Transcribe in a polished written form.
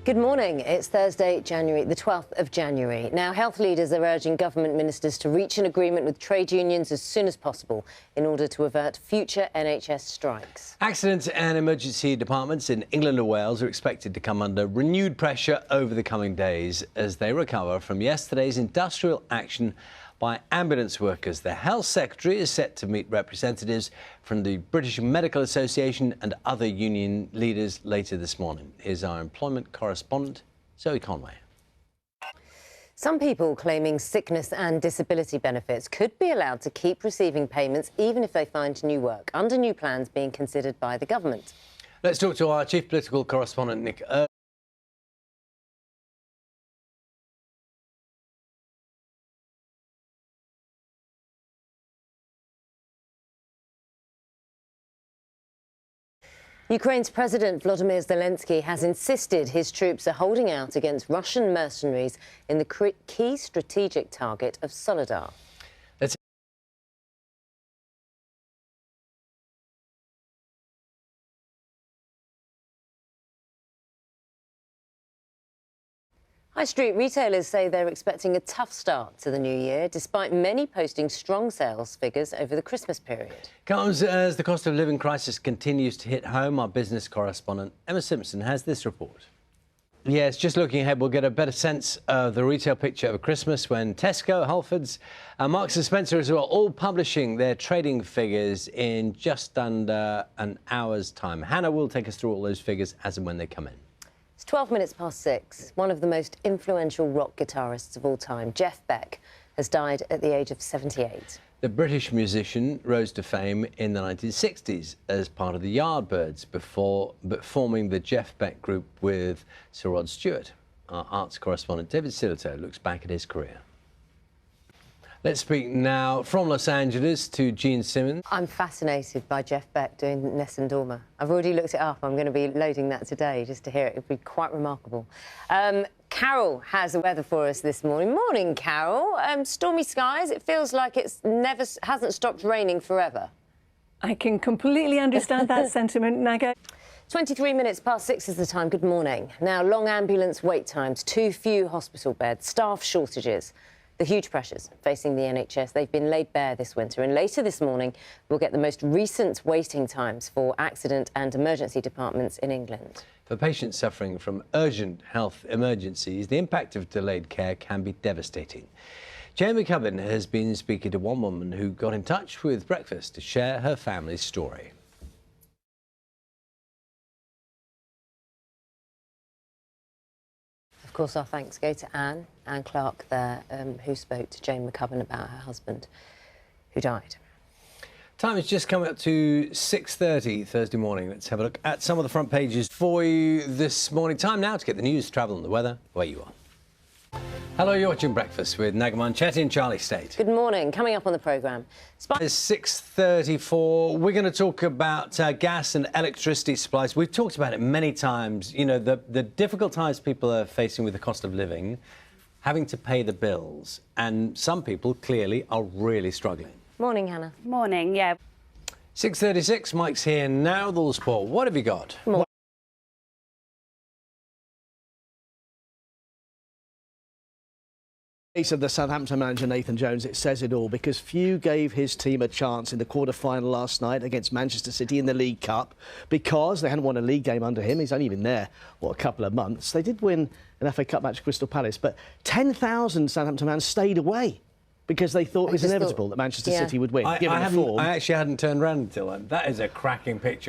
Good morning. It's Thursday, the 12th of January. Now, health leaders are urging government ministers to reach an agreement with trade unions as soon as possible in order to avert future NHS strikes. Accident and emergency departments in England and Wales are expected to come under renewed pressure over the coming days as they recover from yesterday's industrial action by ambulance workers. The Health Secretary is set to meet representatives from the British Medical Association and other union leaders later this morning. Here's our employment correspondent, Zoe Conway. Some people claiming sickness and disability benefits could be allowed to keep receiving payments even if they find new work, under new plans being considered by the government. Let's talk to our chief political correspondent, Nick. Ukraine's President Volodymyr Zelensky has insisted his troops are holding out against Russian mercenaries in the key strategic target of Soledar. High street retailers say they're expecting a tough start to the new year, despite many posting strong sales figures over the Christmas period. Comes as the cost of living crisis continues to hit home. Our business correspondent Emma Simpson has this report. Yes, just looking ahead, we'll get a better sense of the retail picture of Christmas when Tesco, Halfords and Marks & Spencer are all publishing their trading figures in just under an hour's time. Hannah will take us through all those figures as and when they come in. It's 12 minutes past 6. One of the most influential rock guitarists of all time, Jeff Beck, has died at the age of 78. The British musician rose to fame in the 1960s as part of the Yardbirds but forming the Jeff Beck Group with Sir Rod Stewart. Our arts correspondent David Silito looks back at his career. Let's speak now from Los Angeles to Jean Simmons. I'm fascinated by Jeff Beck doing Nessun Dorma. I've already looked it up. I'm going to be loading that today just to hear it. It'd be quite remarkable. Carol has the weather for us this morning. Morning, Carol. Stormy skies. It feels like hasn't stopped raining forever. I can completely understand that sentiment, Naga. 23 minutes past 6 is the time. Good morning. Now, long ambulance wait times, too few hospital beds, staff shortages. The huge pressures facing the NHS, they've been laid bare this winter. And later this morning, we'll get the most recent waiting times for accident and emergency departments in England. For patients suffering from urgent health emergencies, the impact of delayed care can be devastating. Jamie Cubbin has been speaking to one woman who got in touch with Breakfast to share her family's story. Of course, our thanks go to Anne Clark there, who spoke to Jane McCubbin about her husband, who died. Time has just come up to 6:30 Thursday morning. Let's have a look at some of the front pages for you this morning. Time now to get the news, travel and the weather where you are. Hello, you're watching Breakfast with Naga Munchetty and Charlie State. Good morning. Coming up on the programme. It's 6:34. We're going to talk about gas and electricity supplies. We've talked about it many times. You know, the difficult times people are facing with the cost of living, having to pay the bills, and some people clearly are really struggling. Morning, Hannah. Morning, yeah. 6:36, Mike's here now. The sport. What have you got? Morning. Case of the Southampton manager Nathan Jones, it says it all, because few gave his team a chance in the quarter-final last night against Manchester City in the League Cup because they hadn't won a league game under him. He's only been there, what, a couple of months. They did win an FA Cup match at Crystal Palace, but 10,000 Southampton fans stayed away because they thought it was inevitable that Manchester City would win. I actually hadn't turned around until then. That is a cracking picture.